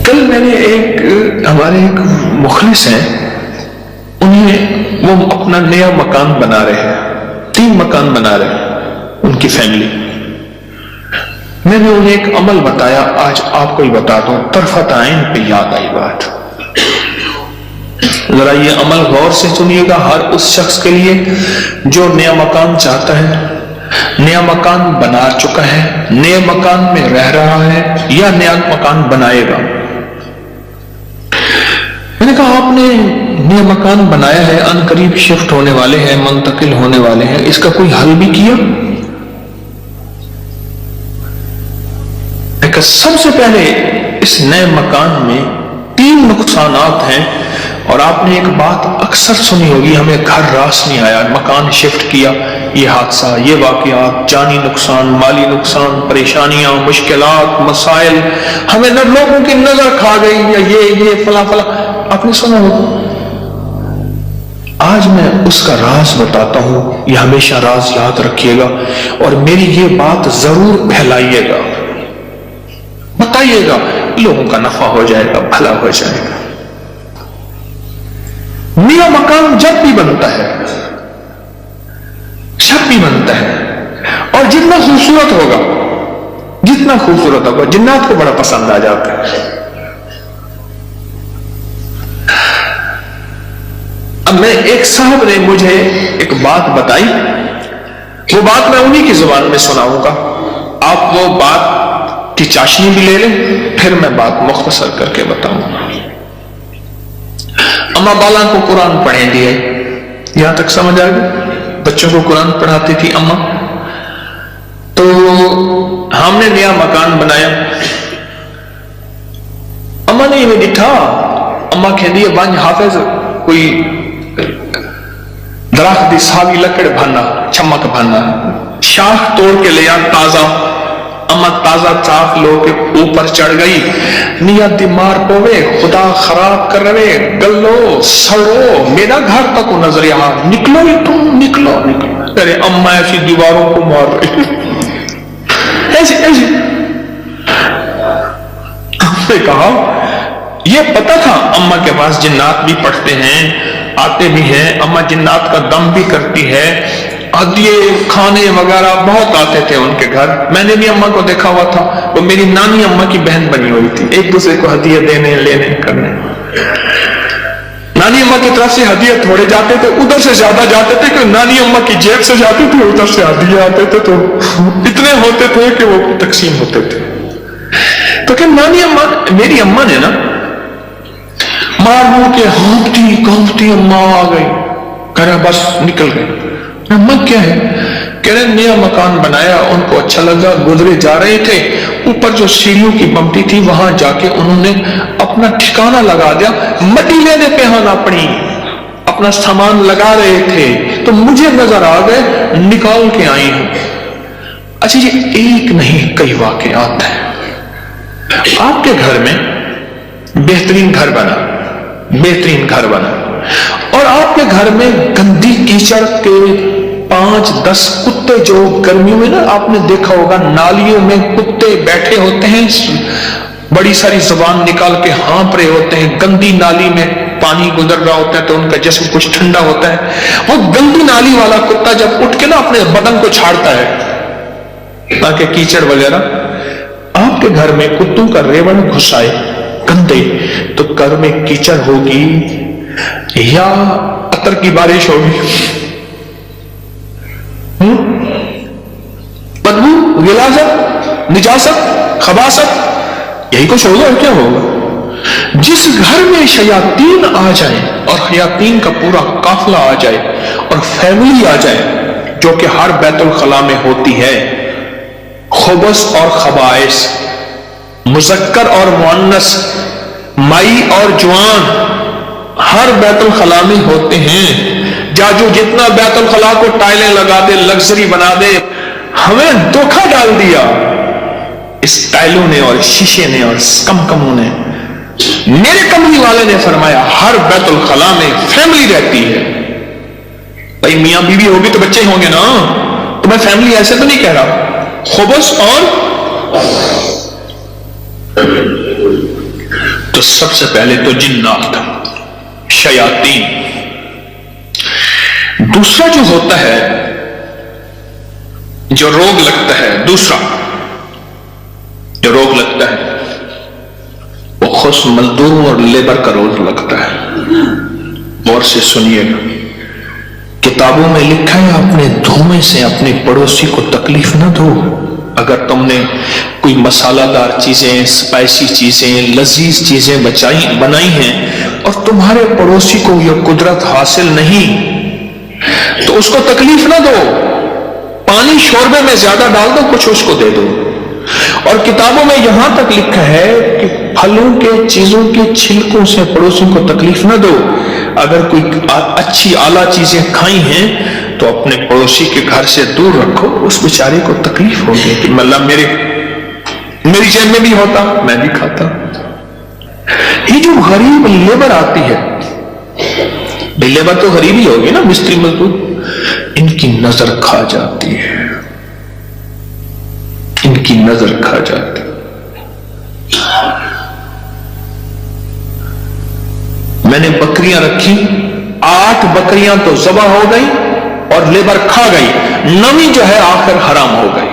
کل میں نے ہمارے ایک مخلص ہیں، وہ اپنا نیا مکان بنا رہے ہیں، 3 مکان بنا رہے ہیں ان کی فیملی. میں نے انہیں ایک عمل بتایا، آج آپ کو ہی بتا دوں، طرفت عین پہ یاد آئی بات. ذرا یہ عمل غور سے سنیے گا، ہر اس شخص کے لیے جو نیا مکان چاہتا ہے، نیا مکان بنا چکا ہے، نئے مکان میں رہ رہا ہے یا نیا مکان بنائے گا. میں نے کہا آپ نے نیا مکان بنایا ہے، ان قریب شفٹ ہونے والے ہیں، منتقل ہونے والے ہیں، اس کا کوئی حل بھی کیا؟ سب سے پہلے اس نئے مکان میں 3 نقصانات ہیں، اور آپ نے ایک بات اکثر سنی ہوگی، ہمیں گھر راس نہیں آیا، مکان شفٹ کیا، یہ حادثہ، یہ واقعات، جانی نقصان، مالی نقصان، پریشانیاں، مشکلات، مسائل، ہمیں لوگوں کی نظر کھا گئی، یا یہ فلاں فلاں، آپ نے سنا ہوگا. آج میں اس کا راز بتاتا ہوں، یہ ہمیشہ راز یاد رکھیے گا، اور میری یہ بات ضرور پھیلائیے گا، بتائیے گا، لوگوں کا نفع ہو جائے گا، بھلا ہو جائے گا. نیا مکان جب بھی بنتا ہے، اور جتنا خوبصورت ہوگا جنات کو بڑا پسند آ جاتا ہے. اب میں ایک صاحب نے مجھے ایک بات بتائی، وہ بات میں انہی کی زبان میں سناؤں گا، آپ وہ بات کی چاشنی بھی لے لیں، پھر میں بات مختصر کر کے بتاؤں گا. اما بالا کو قرآن پڑھیں دیے، یہاں تک سمجھ آ گئی؟ بچوں کو قرآن پڑھاتی تھی اما. تو ہم نے نیا مکان بنایا، اما نے یہ دکھا، اما کہہ دیے بانج حافظ کوئی درخت دی ساوی لکڑ بھانا، چمک بھانا، شاخ توڑ کے لیا تازہ. اما تازہ چاک لو کے اوپر چڑھ گئی، نیت مار پوے، خدا خراب کر رہے، گلو سڑو، میرا گھر تک نظر یہاں، نکلو ہی تم، نکلو. ارے اما ایسی دیواروں کو مار رہی، ایسی. ہم نے کہا یہ پتا تھا اما کے پاس جنات بھی پڑھتے ہیں، آتے بھی ہیں، اما جنات کا دم بھی کرتی ہے، ہدیے کھانے وغیرہ بہت آتے تھے ان کے گھر. میں نے بھی اما کو دیکھا ہوا تھا، وہ میری نانی اما کی بہن بنی ہوئی تھی، ایک دوسرے کو ہدیے دینے لینے کرنے. نانی اما کی طرف سے ہدیے تھوڑے جاتے تھے، ادھر سے زیادہ جاتے تھے کہ نانی اما کی جیب سے جاتے تھے، ادھر سے ہدیے آتے تھے، تو اتنے ہوتے تھے کہ وہ تقسیم ہوتے تھے. تو کہ نانی اما، میری اما نے نا ماروں کے ہانپتی کانپتی اما آ گئی، کہہ رہا بس نکل گئی. اما کیا ہے؟ کہہ رہے نیا مکان بنایا، ان کو اچھا لگا، گزرے جا رہے تھے، اوپر جو سیڑھیوں کی بمٹی تھی وہاں جا کے انہوں نے اپنا ٹھکانہ لگا دیا، مٹی لینے پہ ہاں اپنی اپنا سامان لگا رہے تھے، تو مجھے نظر آ گئے، نکال کے آئی ہوں. اچھا یہ ایک نہیں کئی واقعات ہیں. آپ کے گھر میں بہترین گھر بنا، اور آپ کے گھر میں گندی کیچڑ کے 5-10 کتے، جو گرمیوں میں نا آپ نے دیکھا ہوگا نالیوں میں کتے بیٹھے ہوتے ہیں، بڑی ساری زبان نکال کے ہانپ رہے ہوتے ہیں، گندی نالی میں پانی گزر رہا ہوتا ہے تو ان کا جسم کچھ ٹھنڈا ہوتا ہے. وہ گندی نالی والا کتا جب اٹھ کے نا اپنے بدن کو چھاڑتا ہے تاکہ کیچڑ وغیرہ، آپ کے گھر میں کتوں کا ریوڑ گھس آئے گندے، تو گھر میں کیچڑ ہوگی یا عطر کی بارش ہوگی، بدبو، غلاظت، نجاست، خباثت، یہی کچھ ہوگا اور کیا ہوگا. جس گھر میں شیاطین آ جائیں اور شیاطین کا پورا قافلہ آ جائے اور فیملی آ جائے، جو کہ ہر بیت الخلاء میں ہوتی ہے، خبث اور خبائث، مذکر اور مؤنث، مائی اور جوان، ہر بیت الخلاء میں ہوتے ہیں. جو جتنا بیت الخلاء کو ٹائلیں لگا دے، لگژری بنا دے، ہمیں دھوکہ ڈال دیا اس ٹائلوں نے اور شیشے نے اور کمکموں نے. میرے کملی والے نے فرمایا ہر بیت الخلاء میں فیملی رہتی ہے. بھائی میاں بیوی ہوگی تو بچے ہوں گے نا، تو میں فیملی ایسے تو نہیں کہہ رہا. خبث اور تو سب سے پہلے تو جنات، شیاطین. دوسرا جو ہوتا ہے، جو روگ لگتا ہے، دوسرا جو روگ لگتا ہے وہ خص مزدوروں اور لیبر کا روگ لگتا ہے. غور سے سنیے گا، کتابوں میں لکھا ہے اپنے دھوئیں سے اپنے پڑوسی کو تکلیف نہ دو. اگر تم نے کوئی مسالہ دار چیزیں، اسپائسی چیزیں، لذیذ چیزیں بنائی ہیں اور تمہارے پڑوسی کو یہ قدرت حاصل نہیں تو اس کو تکلیف نہ دو. پانی شوربے میں زیادہ ڈال دو، کچھ اس کو دے دو. اور کتابوں میں یہاں تک لکھا ہے کہ پھلوں کے چیزوں کے چھلکوں سے پڑوسی کو تکلیف نہ دو. اگر کوئی اچھی اعلیٰ چیزیں کھائی ہیں تو اپنے پڑوسی کے گھر سے دور رکھو، اس بیچارے کو تکلیف ہوگی کہ ملا میری جیب میں بھی ہوتا، میں بھی کھاتا. یہ جو غریب لیبر آتی ہے، لیبر تو غریب ہی ہوگی نا، مستری مزدور، ان کی نظر کھا جاتی ہے، ان کی نظر کھا جاتی. میں نے بکریاں رکھی، 8 بکریاں تو ذبح ہو گئی اور لیبر کھا گئی، 9 جو ہے آخر حرام ہو گئی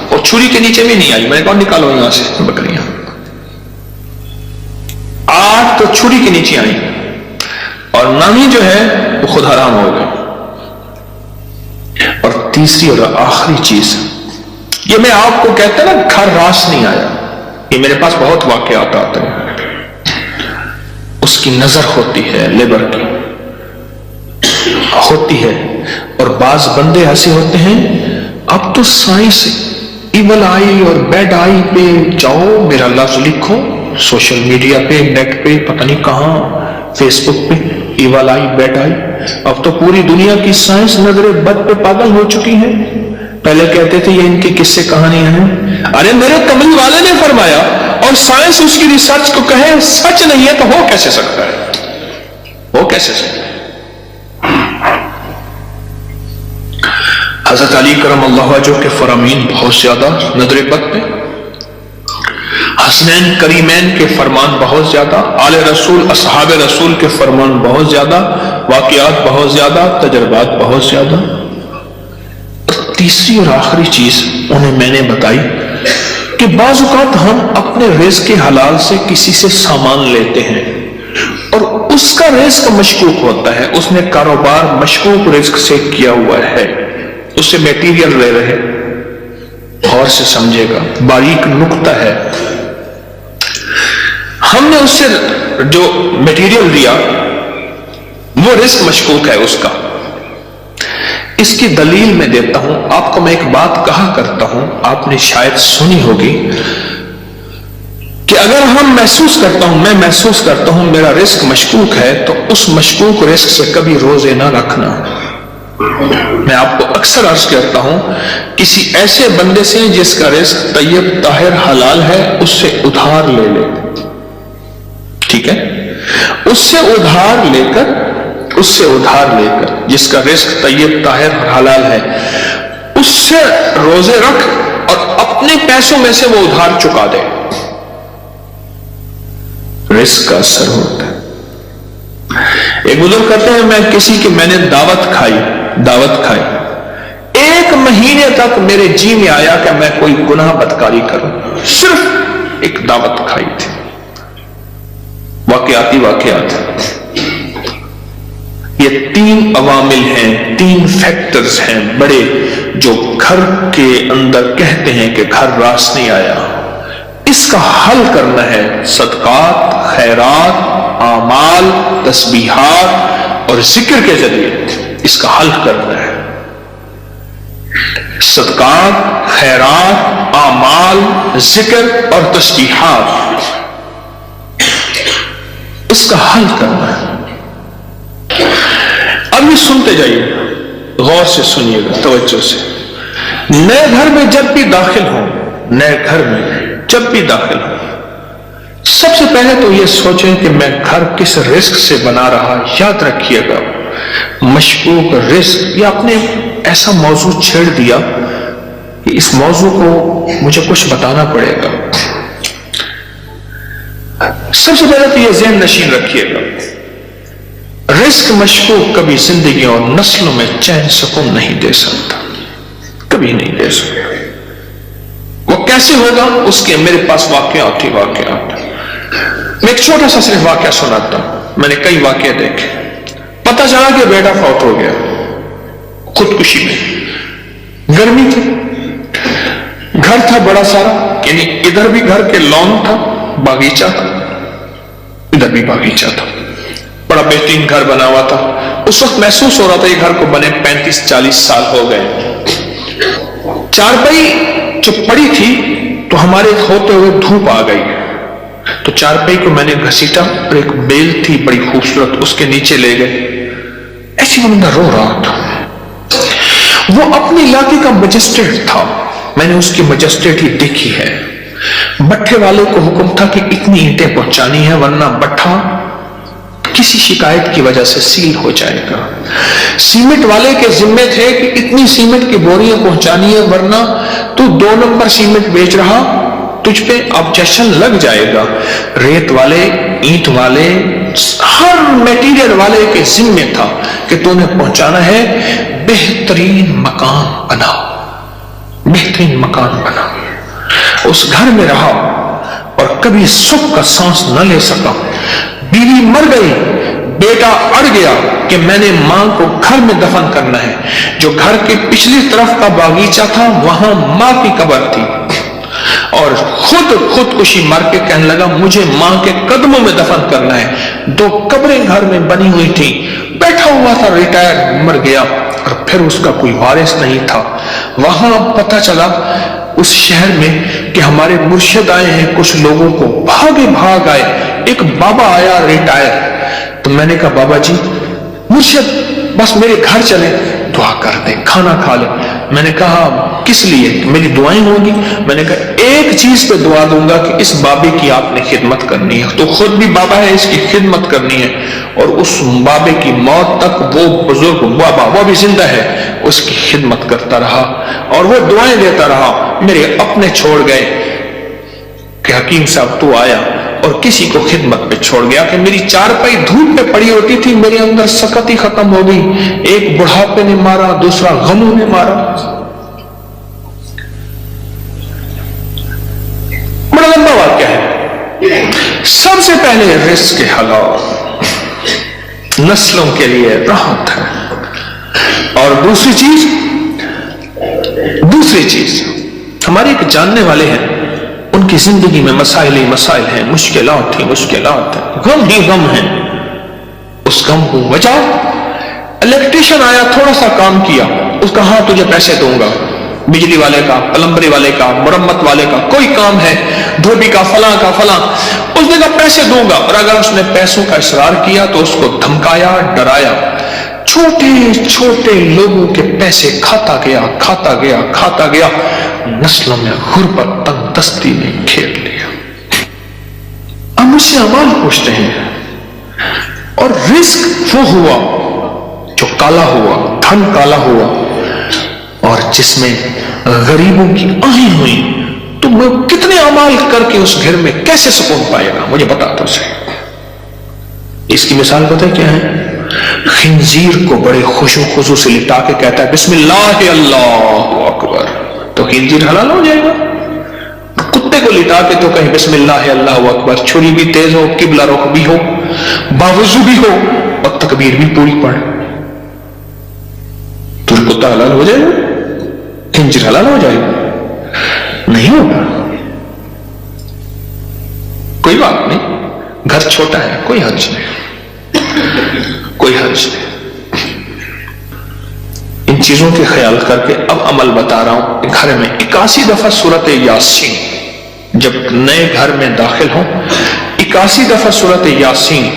اور چھری کے نیچے بھی نہیں آئی. میں نے کہا نکالو یہاں سے بکریاں. 8 تو چھری کے نیچے آئی اور 9 جو ہے وہ خود حرام ہو گئی. اور تیسری اور آخری چیز، یہ میں آپ کو کہتا نا گھر راس نہیں آیا، یہ میرے پاس بہت واقعات آتے ہیں. اس کی نظر ہوتی ہے، لیبر کی ہوتی ہے. اور بعض بندے ایسے ہوتے ہیں، اب تو سائنس ایول آئی اور بیڈ آئی پہ جاؤ، میرا لفظ لکھو سوشل میڈیا پہ، نیٹ پہ، پتہ نہیں کہاں، فیس بک پہ، ایول آئی بیڈ آئی. اب تو پوری دنیا کی سائنس نظر بد پہ پاگل ہو چکی ہے. پہلے کہتے تھے یہ ان کی قصے کہانیاں ہیں. ارے میرے کملی والے نے فرمایا اور سائنس اس کی ریسرچ کو کہے سچ نہیں ہے تو ہو کیسے سکتا ہے؟ ہو کیسے سکتا ہے؟ حضرت علی کرم اللہ وجہہ کے فرامین بہت زیادہ نظر بد پہ، حسنین کریمین کے فرمان بہت زیادہ، آل رسول اصحاب رسول کے فرمان بہت زیادہ، واقعات بہت زیادہ، تجربات بہت زیادہ. تیسری اور آخری چیز انہیں میں نے بتائی کہ بعض اوقات ہم اپنے رزق کے حلال سے کسی سے سامان لیتے ہیں اور اس کا رزق مشکوک ہوتا ہے، اس نے کاروبار مشکوک رزق سے کیا ہوا ہے، اس سے میٹیریل لے رہے. غور سے سمجھے گا، باریک نقطہ ہے. ہم نے اس سے جو میٹیریل لیا وہ رزق مشکوک ہے اس کا. اس کی دلیل میں دیتا ہوں آپ کو. میں ایک بات کہا کرتا ہوں، آپ نے شاید سنی ہوگی کہ اگر میں محسوس کرتا ہوں میرا رزق مشکوک ہے تو اس مشکوک رزق سے کبھی روزے نہ رکھنا. میں آپ کو اکثر عرض کرتا ہوں کسی ایسے بندے سے جس کا رزق طیب طاہر حلال ہے اس سے ادھار لے لے. ٹھیک ہے، اس سے ادھار لے کر جس کا رزق طیب طاہر حلال ہے اس سے روزے رکھ اور اپنے پیسوں میں سے وہ ادھار چکا دے. رزق کا اثر ہوتا ہے. ایک بزرگ کہتے ہیں میں نے دعوت کھائی 1 مہینے تک میرے جی میں آیا کہ میں کوئی گناہ بدکاری کروں، صرف ایک دعوت کھائی تھی. واقعات یہ 3 عوامل ہیں، 3 فیکٹرز ہیں بڑے جو گھر کے اندر کہتے ہیں کہ گھر راس نہیں آیا. اس کا حل کرنا ہے صدقات، خیرات، اعمال، تسبیحات اور ذکر کے ذریعے. اس کا حل کرنا ہے صدقات، خیرات، اعمال، ذکر اور تسبیحات. اس کا حل کرنا ہے. اب یہ سنتے جائیے، غور سے سنیے گا، توجہ سے. نئے گھر میں جب بھی داخل ہوں سب سے پہلے تو یہ سوچیں کہ میں گھر کس رزق سے بنا رہا. یاد رکھیے گا مشکوک رزق، یا اپنے ایسا موضوع چھیڑ دیا کہ اس موضوع کو مجھے کچھ بتانا پڑے گا. سب سے پہلے تو یہ ذہن نشین رکھیے گا، رزق مشکوک کبھی زندگی اور نسلوں میں چین سکون نہیں دے سکتا، کبھی نہیں دے سکتا۔ وہ کیسے ہوگا؟ اس کے میرے پاس واقعات ہی واقعات۔ میں ایک چھوٹا سا صرف واقعہ سناتا ہوں، میں نے کئی واقعے دیکھے۔ پتہ چلا کہ بیٹا فوت ہو گیا خودکشی میں، گرمی تھی، گھر تھا بڑا سارا، یعنی ادھر بھی گھر کے لان تھا، باغیچہ تھا، ادھر بھی باغیچہ تھا، بڑا بہترین گھر بنا ہوا تھا۔ اس وقت محسوس ہو رہا تھا یہ گھر کو بنے 35-40 سال ہو گئے۔ چارپائی جو پڑی تھی تو ہمارے ہوتے ہوئے دھوپ آ گئی، تو چارپائی کو میں نے گھسیٹا اور ایک بیل تھی بڑی خوبصورت، اس کے نیچے لے گئے۔ ایسی بندہ رو رہا تھا، وہ اپنے علاقے کا مجسٹریٹ تھا، میں نے اس کی مجسٹریٹ ہی دیکھی ہے۔ بٹھے والے کو حکم تھا کہ اتنی اینٹیں پہنچانی ہے ورنہ بٹھا کسی شکایت کی وجہ سے سیل ہو جائے گا۔ سیمنٹ والے کے ذمے تھے کہ اتنی سیمنٹ کی بوریاں پہنچانی ہے ورنہ تو 2 نمبر سیمنٹ بیچ رہا، تجھ پہ آبجیکشن لگ جائے گا۔ ریت والے، اینٹ والے، ہر میٹیریل والے کے ذمے تھا کہ تو نے پہنچانا ہے، بہترین مکان بناؤ، بہترین مکان بناؤ۔ اس گھر میں رہا اور کبھی سکھ کا سانس نہ لے سکا۔ بیوی مر گئی، بیٹا اڑ گیا کہ میں نے ماں کو گھر میں دفن کرنا ہے۔ جو گھر کے پچھلی طرف کا باغیچہ تھا وہاں ماں کی قبر تھی، اور خودکشی مر کے کہنے لگا مجھے ماں کے قدموں میں دفن کرنا ہے۔ 2 قبریں گھر میں بنی ہوئی تھی، بیٹھا ہوا تھا، ریٹائر، مر گیا اور پھر اس کا کوئی وارث نہیں تھا۔ وہاں پتہ چلا اس شہر میں کہ ہمارے مرشد آئے ہیں، کچھ لوگوں کو بھاگ آئے، ایک بابا آیا ریٹائر، تو میں نے کہا بابا جی مرشد بس میرے گھر چلے، دعا کر دیں، کھانا کھا لیں۔ میں نے کہا کس لیے؟ میری دعائیں ہوں گی؟ میں نے کہا ایک چیز پہ دعا دوں گا کہ اس بابے کی آپ نے خدمت کرنی ہے، تو خود بھی بابا ہے، اس کی خدمت کرنی ہے، اور اس بابے کی موت تک وہ بزرگ بابا، وہ بھی زندہ ہے، اس کی خدمت کرتا رہا اور وہ دعائیں دیتا رہا۔ میرے اپنے چھوڑ گئے کہ حکیم صاحب تو آیا، اور کسی کو خدمت پہ چھوڑ گیا کہ میری چارپائی دھوپ پہ پڑی ہوتی تھی، میرے اندر سکت ہی ختم ہو گئی۔ ایک بڑھاپے نے مارا، دوسرا غموں نے مارا۔ بڑا لمبا واقعہ ہے۔ سب سے پہلے رزق کے حلال، نسلوں کے لیے راحت ہے، اور دوسری چیز ہمارے ایک جاننے والے ہیں، ان کی زندگی میں مسائل ہی مسائل ہیں، مشکلات ہیں، غم ہی غم ہیں۔ اس غم کو وجہ، الیکٹریشین آیا، تھوڑا سا کام کیا، اس کا ہاں تجھے پیسے دوں گا، بجلی والے کا، پلمبری والے کا، مرمت والے کا، کوئی کام ہے، دھوبی کا، فلاں کا فلاں، اس نے کہا پیسے دوں گا، اور اگر اس نے پیسوں کا اصرار کیا تو اس کو دھمکایا، ڈرایا۔ چھوٹے چھوٹے لوگوں کے پیسے کھاتا گیا، نسلوں میں غربت، تنگ دستی نے گھیر لیا۔ اب مجھ سے اعمال پوچھتے ہیں، اور رزق وہ ہوا جو کالا ہوا، دھن کالا ہوا، اور جس میں غریبوں کی آہیں ہوئی، تو وہ کتنے اعمال کر کے اس گھر میں کیسے سکون پائے گا؟ مجھے بتا تو صحیح۔ اس کی مثال پتہ کیا ہے؟ خنزیر کو بڑے خوش و خضوع سے لٹا کے کہتا ہے بسم اللہ اللہ اکبر، تو خنزیر حلال ہو جائے گا۔ کتے کو لٹا کے تو کہیں بسم اللہ اللہ اکبر، چھری بھی تیز ہو، قبلہ رخ بھی ہو، باوضو بھی ہو، اور تکبیر بھی پوری پڑے، تو کتا حلال ہو جائے گا؟ خنزیر حلال ہو جائے گا؟ نہیں ہوگا۔ کوئی بات نہیں، گھر چھوٹا ہے، کوئی حرج نہیں، کوئی حرج نہیں۔ ان چیزوں کے خیال کر کے اب عمل بتا رہا ہوں۔ گھر میں 81 دفعہ سورت یاسین، جب نئے گھر میں داخل ہوں 81 دفعہ سورت یاسین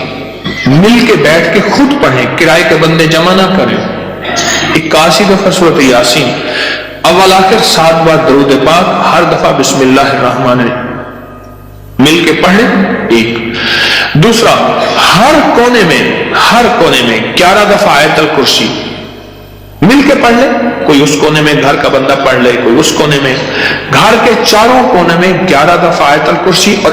مل کے بیٹھ کے خود پڑھیں، کرائے کے بندے جمع نہ کریں۔ 81 دفعہ سورت یاسین، اول آخر 7 بار درود پاک، ہر دفعہ بسم اللہ الرحمن الرحیم مل کے پڑھیں۔ ایک دوسرا، ہر کونے میں 11 دفعہ آیت الکرسی مل کے پڑھ لے، کوئی اس کونے میں گھر کا بندہ پڑھ لے، کوئی اس کونے میں، گھر کے چاروں کونے میں 11 دفعہ آیت الکرسی، اور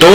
2,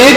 1